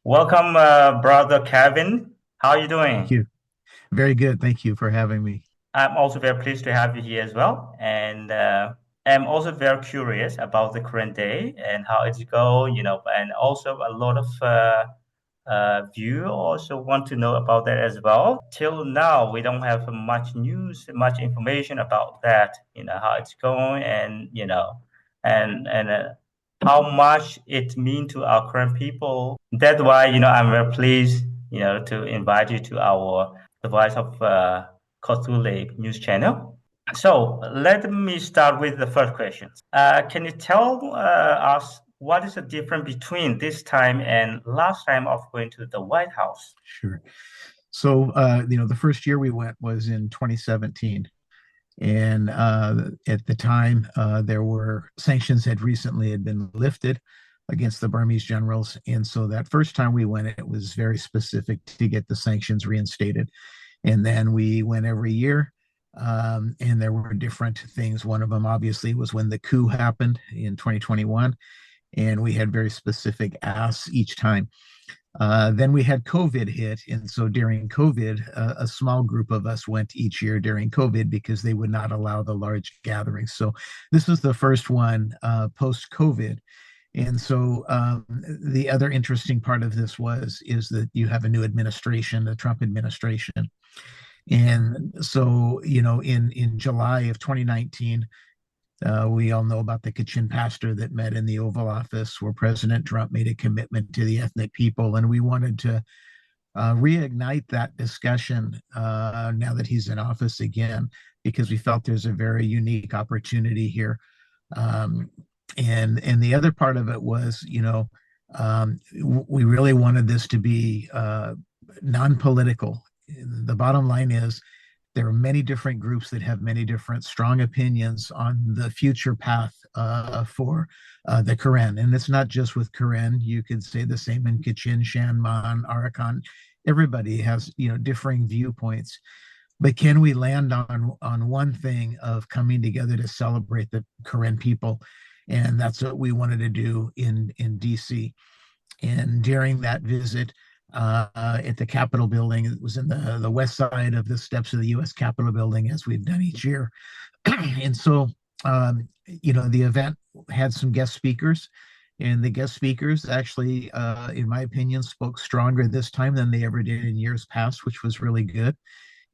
Welcome, brother Kevin. How are you Thank doing? you. Very good. Thank you for having me. I'm also very pleased to have you here as well. And I'm also very curious about the current day and how it's going, and also a lot of view also want to know about that as well. Till now, we don't have much news, much information about that, how it's going and how much it mean to our current people. That's why, I'm very pleased, to invite you to our The Voice of Coastal Lake news channel. So let me start with the first question. Can you tell us what is the difference between this time and last time of going to the White House? Sure. So, the first year we went was in 2017. And at the time, there were sanctions had been lifted against the Burmese generals. And so that first time we went, it was very specific to get the sanctions reinstated. And then we went every year. And there were different things. One of them, obviously, was when the coup happened in 2021. And we had very specific asks each time. Then we had COVID hit. And so during COVID, a small group of us went each year during COVID because they would not allow the large gatherings. So this was the first one post COVID. And so the other interesting part of this is that you have a new administration, the Trump administration. And so, in July of 2019, we all know about the Kachin pastor that met in the Oval Office where President Trump made a commitment to the ethnic people. And we wanted to reignite that discussion now that he's in office again, because we felt there's a very unique opportunity here. Um, and the other part of it was, we really wanted this to be non-political. The bottom line is there are many different groups that have many different strong opinions on the future path for the Karen. And it's not just with Karen. You could say the same in Kachin, Shanman, Arakan. Everybody has, differing viewpoints. But can we land on one thing of coming together to celebrate the Karen people? And that's what we wanted to do in DC. And during that visit, at the Capitol building. It was in the west side of the steps of the U.S. Capitol building, as we've done each year. And so, the event had some guest speakers, and the guest speakers actually, in my opinion, spoke stronger this time than they ever did in years past, which was really good.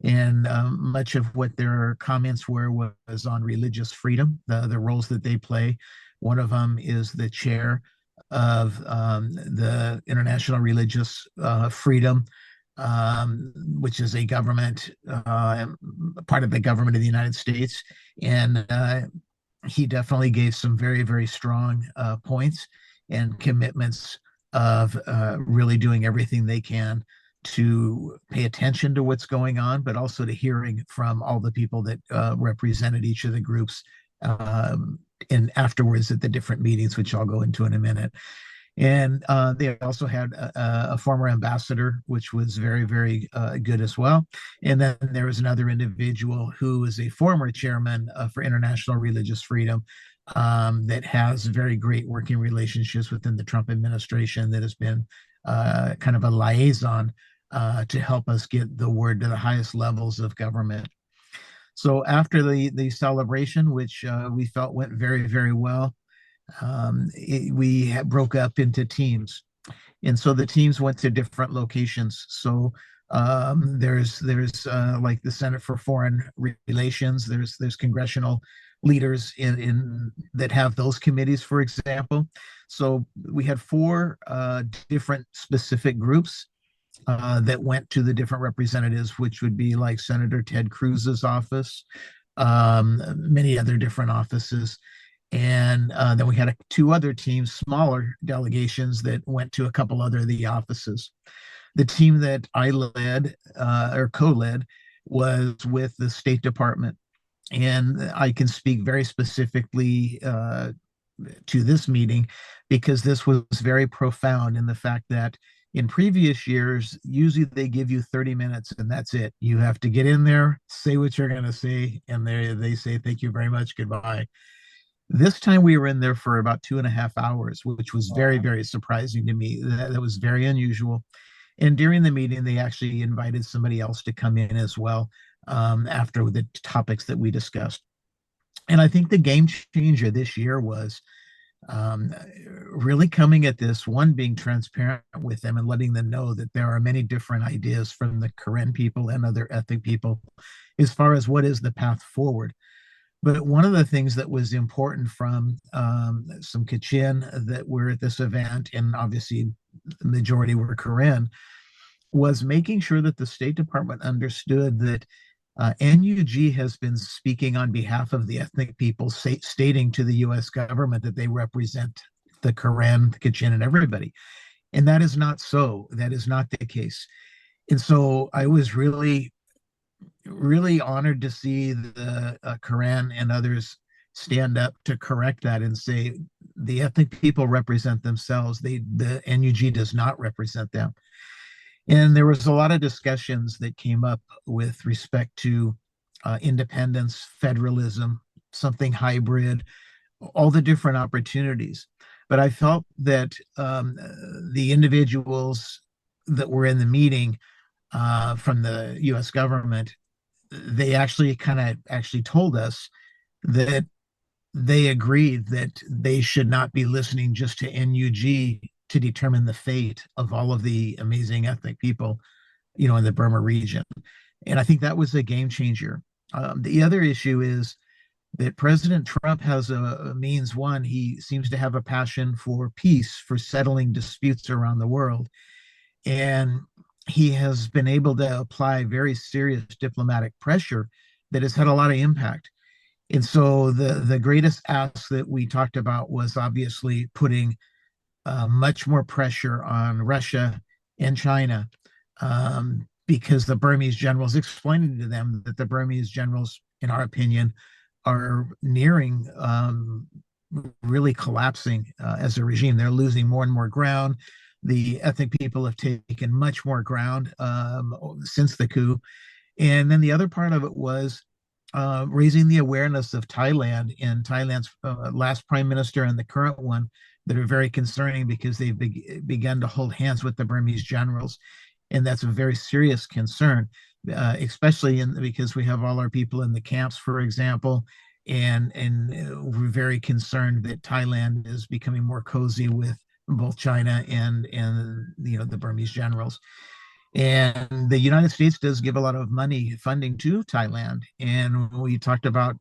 And much of what their comments were was on religious freedom, the roles that they play. One of them is the chair of the International Religious Freedom, which is a government, part of the government of the United States. And he definitely gave some very, very strong points and commitments of really doing everything they can to pay attention to what's going on, but also to hearing from all the people that represented each of the groups and afterwards at the different meetings, which I'll go into in a minute. And they also had a former ambassador, which was very, very good as well. And then there was another individual who is a former chairman for International Religious Freedom that has very great working relationships within the Trump administration that has been kind of a liaison to help us get the word to the highest levels of government. So after the celebration, which we felt went very, very well, we broke up into teams, and so the teams went to different locations. So there's like the Senate for Foreign Relations. There's congressional leaders in that have those committees, for example. So we had four different specific groups that went to the different representatives, which would be like Senator Ted Cruz's office, many other different offices. And then we had two other teams, smaller delegations that went to a couple other of the offices. The team that I led or co led was with the State Department. And I can speak very specifically to this meeting because this was very profound in the fact that in previous years, usually they give you 30 minutes and that's it. You have to get in there, say what you're going to say, and they say, thank you very much, goodbye. This time we were in there for about 2.5 hours, which was very, Wow. very surprising to me. That was very unusual. And during the meeting, they actually invited somebody else to come in as well, after the topics that we discussed. And I think the game changer this year was, um, really coming at this one, being transparent with them and letting them know that there are many different ideas from the Karen people and other ethnic people as far as what is the path forward. But one of the things that was important from, some Kachin that were at this event, and obviously the majority were Karen, was making sure that the State Department understood that, NUG has been speaking on behalf of the ethnic people, stating to the U.S. government that they represent the Karen, the Kachin, and everybody. And that is not so. That is not the case. And so I was really, really honored to see the, Karen and others stand up to correct that and say the ethnic people represent themselves. The NUG does not represent them. And there was a lot of discussions that came up with respect to, independence, federalism, something hybrid, all the different opportunities. But I felt that, the individuals that were in the meeting, from the U.S. government, they actually kind of actually told us that they agreed that they should not be listening just to NUG to determine the fate of all of the amazing ethnic people, in the Burma region. And I think that was a game changer. The other issue is that President Trump has a means one, he seems to have a passion for peace, for settling disputes around the world. And he has been able to apply very serious diplomatic pressure that has had a lot of impact. And so the greatest ask that we talked about was obviously putting, much more pressure on Russia and China, because the Burmese generals, explaining to them that the Burmese generals, in our opinion, are nearing, really collapsing, as a regime. They're losing more and more ground. The ethnic people have taken much more ground, since the coup. And then the other part of it was, raising the awareness of Thailand and Thailand's, last prime minister and the current one, that are very concerning because they've begun to hold hands with the Burmese generals. And that's a very serious concern, especially because we have all our people in the camps, for example. And we're very concerned that Thailand is becoming more cozy with both China and the Burmese generals. And the United States does give a lot of money funding to Thailand, and we talked about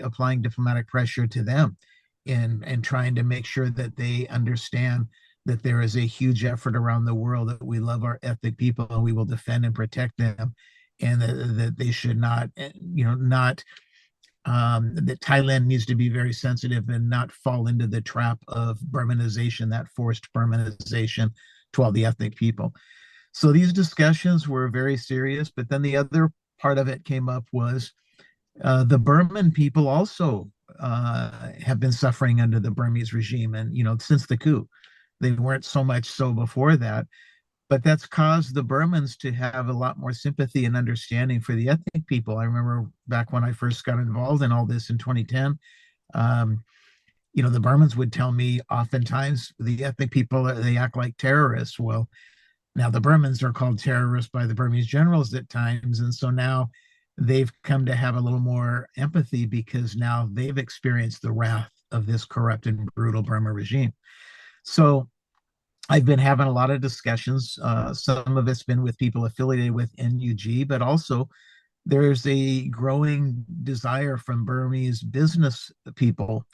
applying diplomatic pressure to them, and trying to make sure that they understand that there is a huge effort around the world that we love our ethnic people and we will defend and protect them, and that they should not, not, that Thailand needs to be very sensitive and not fall into the trap of Burmanization, that forced Burmanization to all the ethnic people. So these discussions were very serious, but then the other part of it came up was, the Burman people also, have been suffering under the Burmese regime, and since the coup, they weren't so much so before that, but that's caused the Burmans to have a lot more sympathy and understanding for the ethnic people. I remember back when I first got involved in all this in 2010. Um, the Burmans would tell me oftentimes the ethnic people, they act like terrorists. Well, now the Burmans are called terrorists by the Burmese generals at times, and so now they've come to have a little more empathy because now they've experienced the wrath of this corrupt and brutal Burma regime. So I've been having a lot of discussions. Some of it's been with people affiliated with NUG, but also there's a growing desire from Burmese business people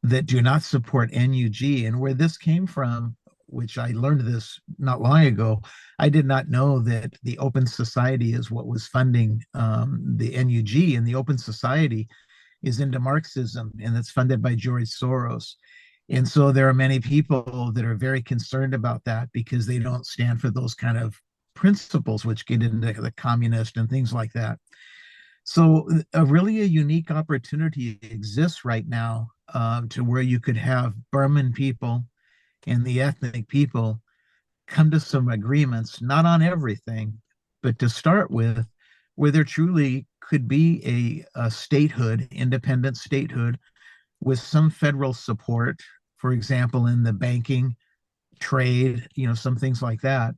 that do not support NUG. And where this came from, which I learned this not long ago, I did not know that the Open Society is what was funding, the NUG, and the Open Society is into Marxism and it's funded by George Soros. And so there are many people that are very concerned about that because they don't stand for those kind of principles, which get into the communist and things like that. So really a unique opportunity exists right now, to where you could have Burman people and the ethnic people come to some agreements, not on everything, but to start with, where there truly could be a statehood, independent statehood, with some federal support, for example, in the banking, trade, some things like that,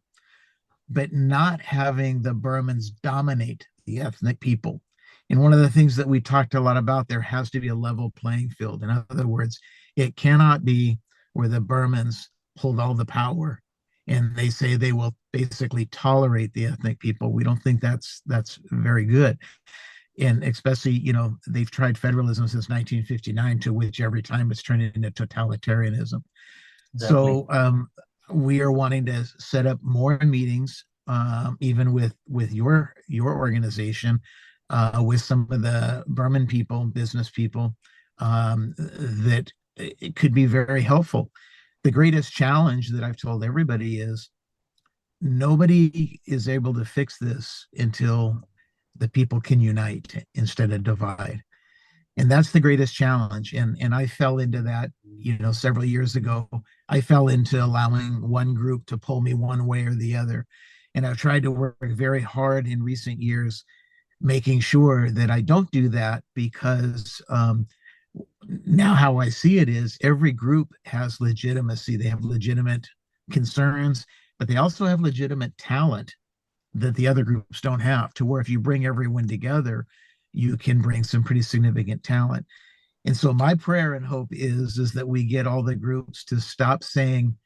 but not having the Burmans dominate the ethnic people. And one of the things that we talked a lot about, there has to be a level playing field. In other words, it cannot be where the Burmans hold all the power and they say they will basically tolerate the ethnic people. We don't think that's very good. And especially, they've tried federalism since 1959, to which every time it's turned into totalitarianism. Exactly. So we are wanting to set up more meetings, even with your organization, with some of the Burman people, business people, that it could be very helpful. The greatest challenge that I've told everybody is nobody is able to fix this until the people can unite instead of divide. And that's the greatest challenge. And I fell into that, several years ago. I fell into allowing one group to pull me one way or the other. And I've tried to work very hard in recent years making sure that I don't do that, because now how I see it is every group has legitimacy. They have legitimate concerns, but they also have legitimate talent that the other groups don't have, to where if you bring everyone together, you can bring some pretty significant talent. And so my prayer and hope is that we get all the groups to stop saying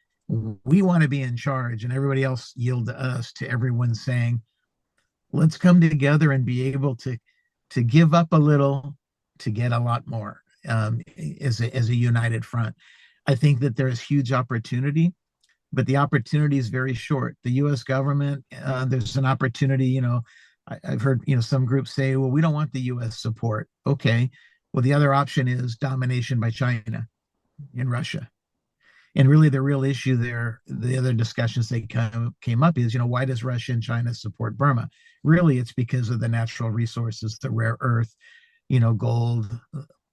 we want to be in charge and everybody else yield to us, to everyone saying let's come together and be able to give up a little to get a lot more, as a united front. I think that there is huge opportunity, but the opportunity is very short. The U.S. government, there's an opportunity. I've heard some groups say, "Well, we don't want the U.S. support." Okay, well, the other option is domination by China and Russia. And really, the real issue there, the other discussions that came up is, why does Russia and China support Burma? Really, it's because of the natural resources, the rare earth, gold,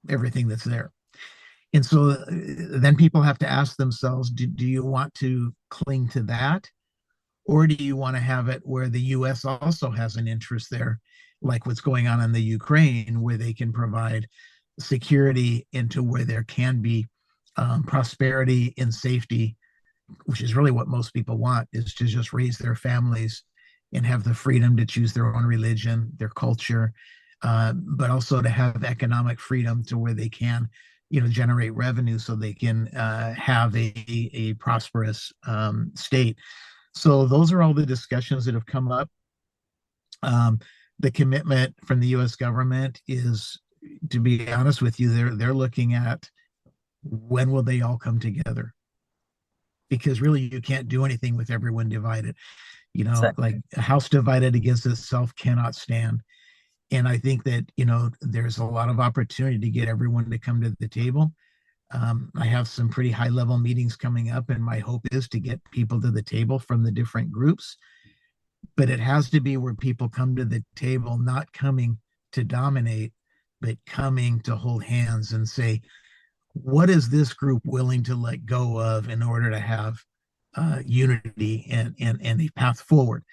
everything that's there. And so then people have to ask themselves, do you want to cling to that? Or do you want to have it where the US also has an interest there, like what's going on in the Ukraine, where they can provide security into where there can be prosperity and safety, which is really what most people want, is to just raise their families and have the freedom to choose their own religion, their culture, but also to have economic freedom to where they can, generate revenue so they can have a prosperous state. So those are all the discussions that have come up. Um, the commitment from the U.S. government is, to be honest with you, they're looking at when will they all come together, because really you can't do anything with everyone divided. Like Exactly. a house divided against itself cannot stand. And I think that there's a lot of opportunity to get everyone to come to the table. I have some pretty high level meetings coming up, and my hope is to get people to the table from the different groups. But it has to be where people come to the table, not coming to dominate, but coming to hold hands and say, what is this group willing to let go of in order to have unity and a path forward?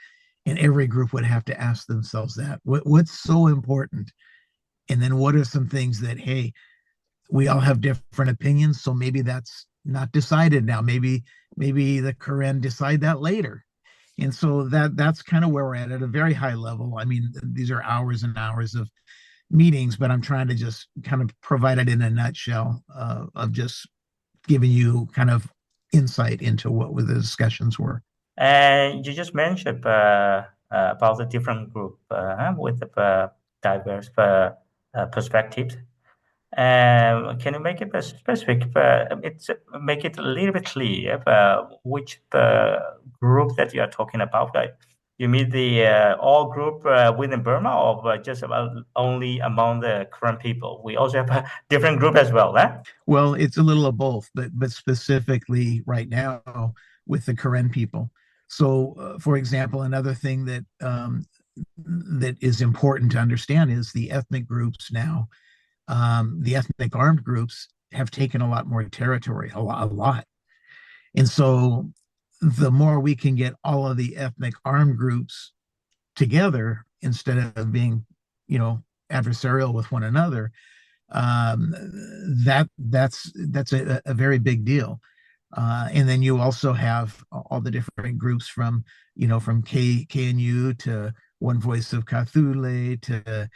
And every group would have to ask themselves that. What's so important? And then what are some things that, hey, we all have different opinions, so maybe that's not decided now. Maybe the Karen decide that later. And so that's kind of where we're at a very high level. I mean, these are hours and hours of meetings, but I'm trying to just kind of provide it in a nutshell, of just giving you kind of insight into what the discussions were. And you just mentioned about the different group with the diverse perspectives. Can you make it specific? It's make it a little bit clear which group that you are talking about. Like, you mean the all group within Burma, or just about only among the current people? We also have a different group as well, eh? Well, it's a little of both, but specifically right now with the Karen people. So, for example, another thing that is important to understand is the ethnic groups now. The ethnic armed groups have taken a lot more territory, a lot. And so, the more we can get all of the ethnic armed groups together instead of being, adversarial with one another, um, that's a very big deal. And then you also have all the different groups from, from KNU to One Voice of Cthulhu to,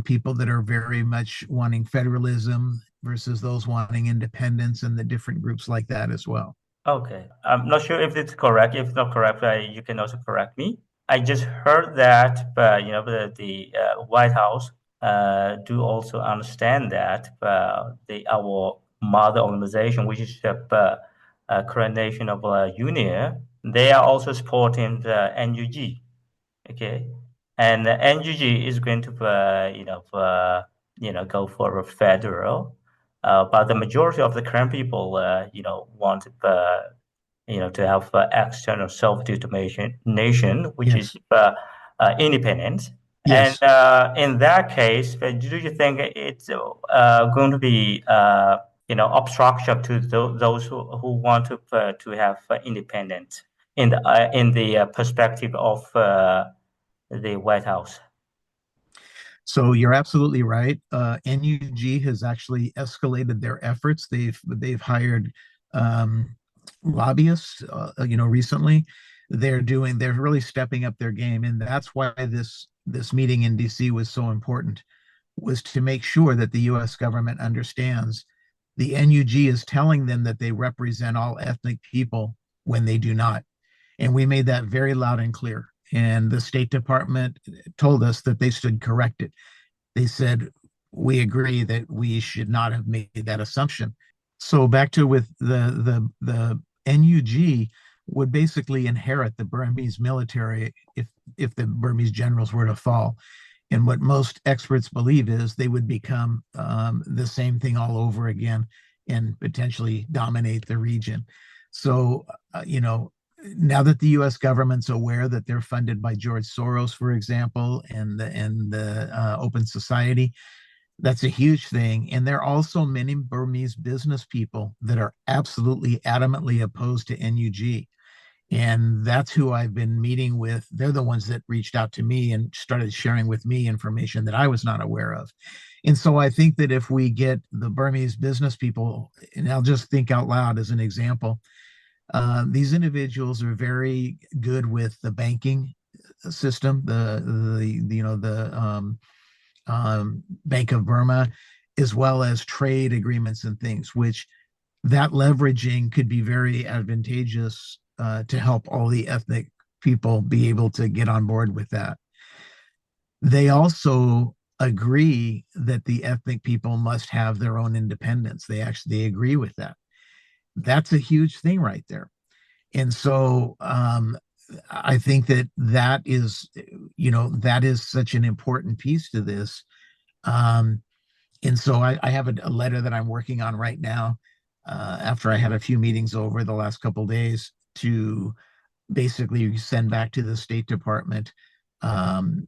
people that are very much wanting federalism versus those wanting independence, and the different groups like that as well. Okay, I'm not sure if it's correct. If not correct, you can also correct me. I just heard that, but the White House do also understand that the our mother organization, which is the Coronation of Union, they are also supporting the NUG. Okay, and the NUG is going to go for a federal, but the majority of the current people want to have external self-determination nation, which is Yes. independent. And Yes. in that case, do you think it's going to be obstruction to those who want to have independence in the perspective of the White House? So you're absolutely right. NUG has actually escalated their efforts. They've hired um, lobbyists, recently. They're really stepping up their game, and that's why this meeting in DC was so important, was to make sure that the U.S. government understands the NUG is telling them that they represent all ethnic people when they do not. And we made that very loud and clear. And the State Department told us that they stood corrected. They said, we agree that we should not have made that assumption. So back to with the NUG would basically inherit the Burmese military if the Burmese generals were to fall. And what most experts believe is they would become the same thing all over again and potentially dominate the region. So, now that the U.S. government's aware that they're funded by George Soros, for example, and the Open Society, that's a huge thing. And there are also many Burmese business people that are absolutely adamantly opposed to NUG. And that's who I've been meeting with. They're the ones that reached out to me and started sharing with me information that I was not aware of. And so I think that if we get the Burmese business people, and I'll just think out loud as an example, these individuals are very good with the banking system, the Bank of Burma, as well as trade agreements and things, which that leveraging could be very advantageous to help all the ethnic people be able to get on board with that. They also agree that the ethnic people must have their own independence. They agree with that. That's a huge thing right there. And so I think that is such an important piece to this. Um, and so I have a letter that I'm working on right now, after I had a few meetings over the last couple of days, to basically send back to the State Department. Um,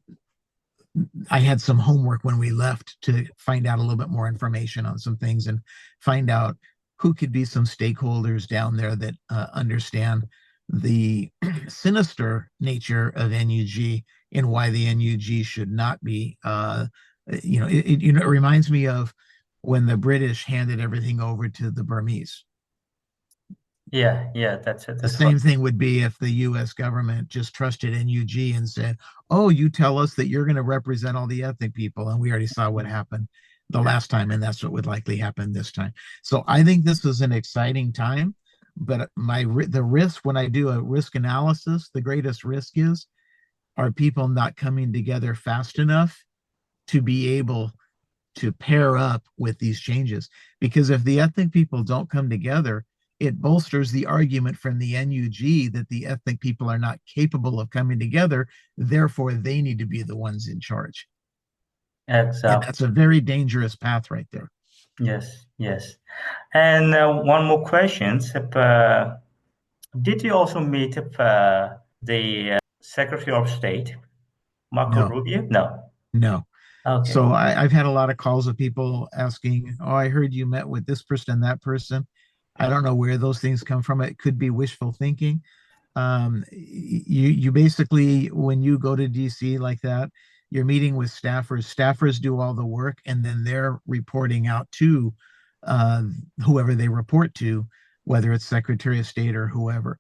I had some homework when we left to find out a little bit more information on some things and find out who could be some stakeholders down there that understand the sinister nature of NUG and why the NUG should not be. It reminds me of when the British handed everything over to the Burmese. Yeah, yeah, that's it. The That's correct. same thing would be if the US government just trusted NUG and said, oh, you tell us that you're going to represent all the ethnic people. And we already saw what happened the last time, and that's what would likely happen this time. So I think this is an exciting time. But the risk, when I do a risk analysis, the greatest risk is, are people not coming together fast enough to be able to pair up with these changes. Because if the ethnic people don't come together, it bolsters the argument from the NUG that the ethnic people are not capable of coming together. Therefore, they need to be the ones in charge. And Exactly. that's a very dangerous path right there. Yes, yes. And one more question. Did you also meet the Secretary of State, Marco No, Rubio? No. no. Okay. So I've had a lot of calls of people asking, oh, I heard you met with this person and that person. I don't know where those things come from. It could be wishful thinking. You basically, when you go to DC like that, you're meeting with staffers do all the work, and then they're reporting out to uh, whoever they report to, whether it's Secretary of State or whoever.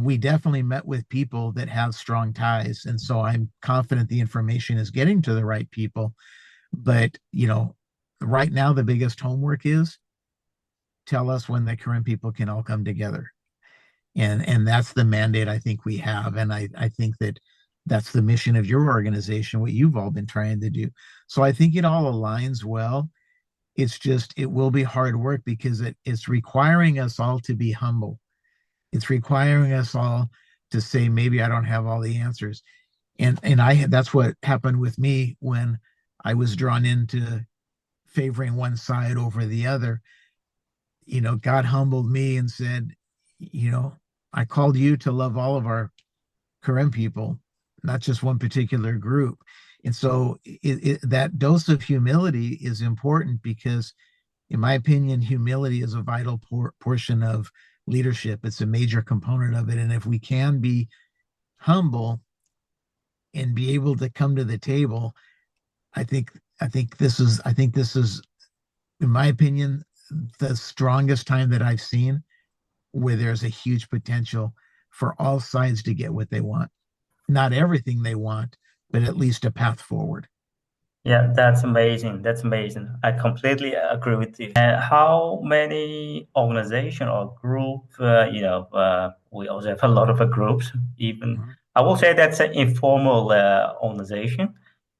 We definitely met with people that have strong ties, and so I'm confident the information is getting to the right people. But right now the biggest homework is tell us when the current people can all come together, and that's the mandate I think we have, and I think that that's the mission of your organization, what you've all been trying to do. So I think it all aligns well. It's just it will be hard work because it's requiring us all to be humble. It's requiring us all to say maybe I don't have all the answers. And I that's what happened with me when I was drawn into favoring one side over the other. God humbled me and said, you know, I called you to love all of our Karen people, not just one particular group. And so that dose of humility is important because, in my opinion, humility is a vital portion of leadership. It's a major component of it. And if we can be humble and be able to come to the table, I think this is, in my opinion, the strongest time that I've seen where there's a huge potential for all sides to get what they want. Not everything they want, but at least a path forward. Yeah, that's amazing. That's amazing. I completely agree with you. And how many organization or group, we also have a lot of groups, even Mhm. I will say that's an informal organization.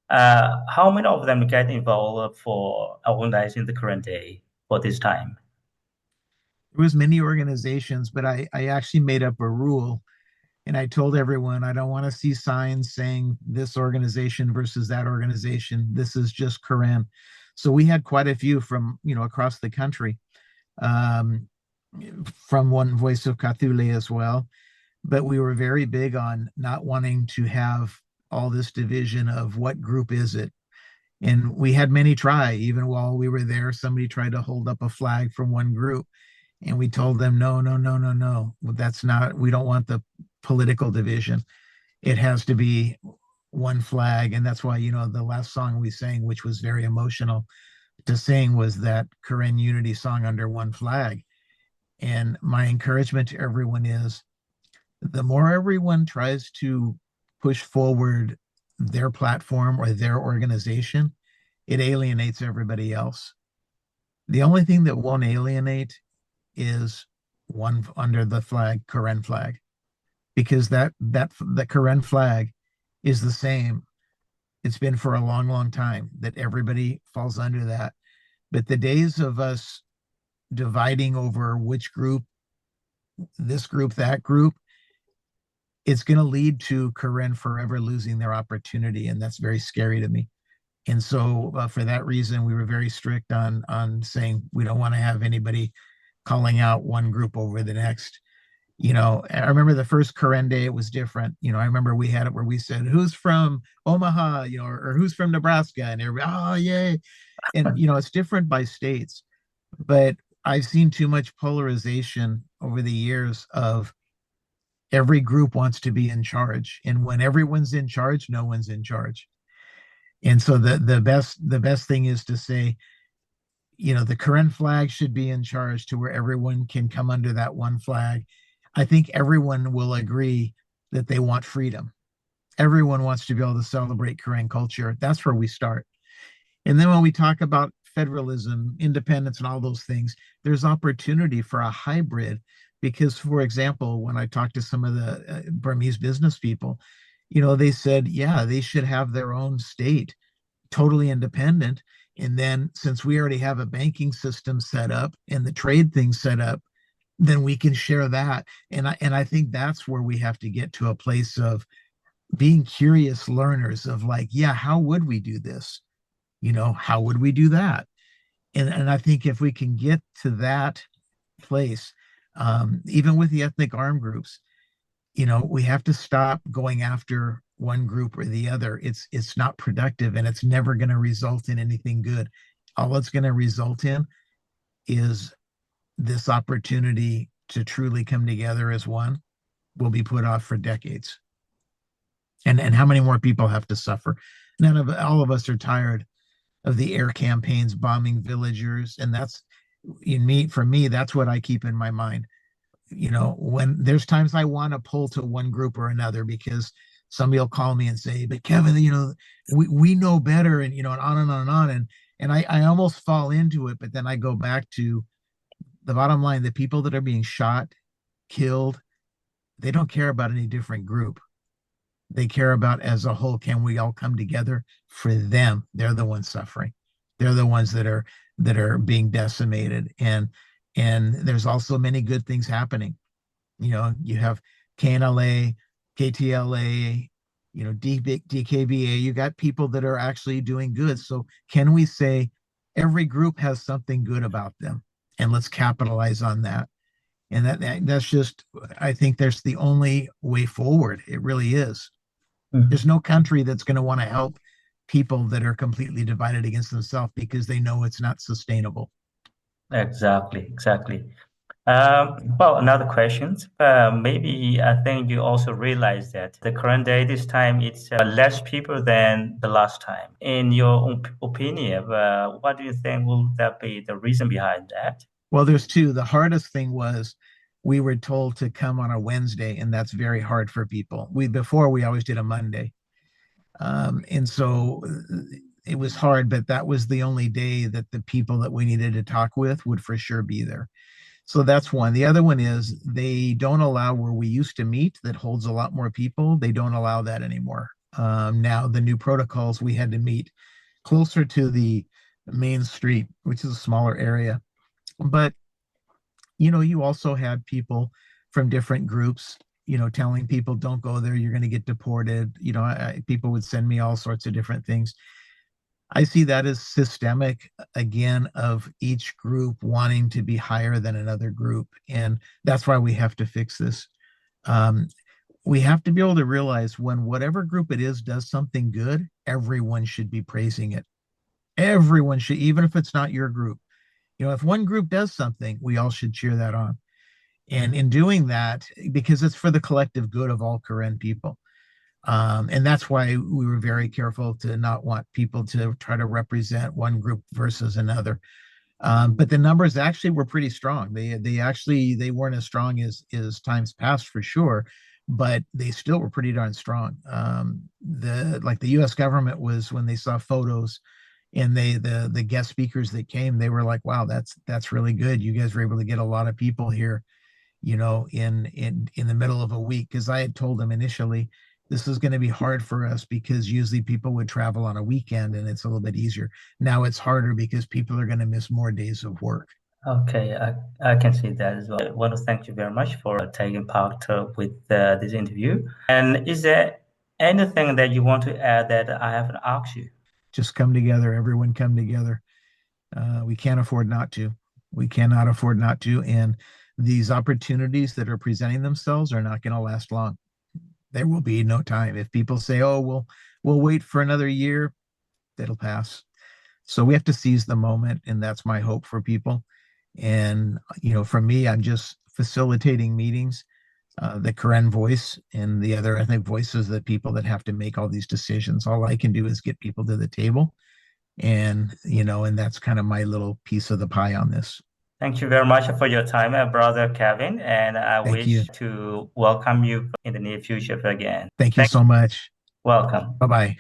How many of them get involved for organizing the current day for this time? There was many organizations, but I actually made up a rule and I told everyone I don't want to see signs saying this organization versus that organization. This is just Koran. So we had quite a few from across the country, um, from One Voice of Cthulhu as well. But we were very big on not wanting to have all this division of what group is it. And we had many try, even while we were there, somebody tried to hold up a flag from one group. And we told them, no, no, no, no, no. That's not, we don't want the political division. It has to be one flag. And that's why, the last song we sang, which was very emotional to sing, was that Karen Unity song, Under One Flag. And my encouragement to everyone is the more everyone tries to push forward their platform or their organization, it alienates everybody else. The only thing that won't alienate is one under the flag, Karen flag, because that the Karen flag is the same. It's been for a long, long time that everybody falls under that. But the days of us dividing over which group, this group, that group, it's going to lead to Karen forever losing their opportunity, and that's very scary to me. And so, for that reason, we were very strict on saying we don't want to have anybody calling out one group over the next. I remember the first Karen Day, it was different. I remember we had it where we said, "Who's from Omaha?" Or "Who's from Nebraska?" And everybody, "Oh, yay!" And it's different by states, but I've seen too much polarization over the years of every group wants to be in charge, and when everyone's in charge, no one's in charge. And so the best thing is to say, the current flag should be in charge to where everyone can come under that one flag. I think everyone will agree that they want freedom. Everyone wants to be able to celebrate Korean culture. That's where we start. And then when we talk about federalism, independence, and all those things, there's opportunity for a hybrid. Because, for example, when I talked to some of the Burmese business people, they said, yeah, they should have their own state, totally independent. And then, since we already have a banking system set up and the trade thing set up, then we can share that. And I think that's where we have to get to a place of being curious learners of like, yeah, how would we do this? How would we do that? And I think if we can get to that place, even with the ethnic armed groups, we have to stop going after one group or the other. It's not productive and it's never going to result in anything good. All it's going to result in is this opportunity to truly come together as one will be put off for decades. And how many more people have to suffer? None of all of us are tired of the air campaigns bombing villagers, and that's in me for me. That's what I keep in my mind. When there's times I want to pull to one group or another because somebody will call me and say, "But Kevin, we know better," and on and on and on, and I almost fall into it, but then I go back to the bottom line: the people that are being shot, killed, they don't care about any different group. They care about as a whole, can we all come together for them? They're the ones suffering. They're the ones that are being decimated. And there's also many good things happening. You have KNLA, KTLA, DKBA. You got people that are actually doing good. So can we say every group has something good about them? And let's capitalize on that. And that's just, I think that's the only way forward. It really is. There's Mhm. no country that's going to want to help people that are completely divided against themselves because they know it's not sustainable. Exactly, exactly. Well, another question. Maybe I think you also realize that the current day, this time, it's less people than the last time. In your opinion, what do you think will that be the reason behind that? Well, there's two. The hardest thing was we were told to come on a Wednesday, and that's very hard for people. We always did a Monday. And so it was hard, but that was the only day that the people that we needed to talk with would for sure be there. So that's one. The other one is they don't allow where we used to meet that holds a lot more people. They don't allow that anymore. Now, the new protocols, we had to meet closer to the main street, which is a smaller area. But, you also had people from different groups, telling people, don't go there, you're going to get deported. People would send me all sorts of different things. I see that as systemic again of each group wanting to be higher than another group. And that's why we have to fix this. Um, we have to be able to realize when whatever group it is does something good, everyone should be praising it. Everyone should, even if it's not your group. If one group does something, we all should cheer that on. And in doing that, because it's for the collective good of all Karen people. And that's why we were very careful to not want people to try to represent one group versus another. But the numbers actually were pretty strong. They weren't as strong as times past for sure, but they still were pretty darn strong. The U.S. government was when they saw photos and the guest speakers that came, they were like, "Wow, that's really good. You guys were able to get a lot of people here, in the middle of a week." Because I had told them initially, this is going to be hard for us because usually people would travel on a weekend and it's a little bit easier. Now it's harder because people are going to miss more days of work. Okay, I can see that as well. I want to thank you very much for taking part with this interview. And is there anything that you want to add that I haven't asked you? Just come together, everyone come together. We can't afford not to. We cannot afford not to. And these opportunities that are presenting themselves are not going to last long. There will be no time. If people say, "Oh, we'll wait for another year," that'll pass. So we have to seize the moment, and that's my hope for people. And for me, I'm just facilitating meetings, the Karen voice and the other ethnic voices, the people that have to make all these decisions. All I can do is get people to the table, and that's kind of my little piece of the pie on this. Thank you very much for your time, brother Kevin, and I Thank you. wish to welcome you in the near future again. Thank you Thank so much. you. Welcome. Bye bye.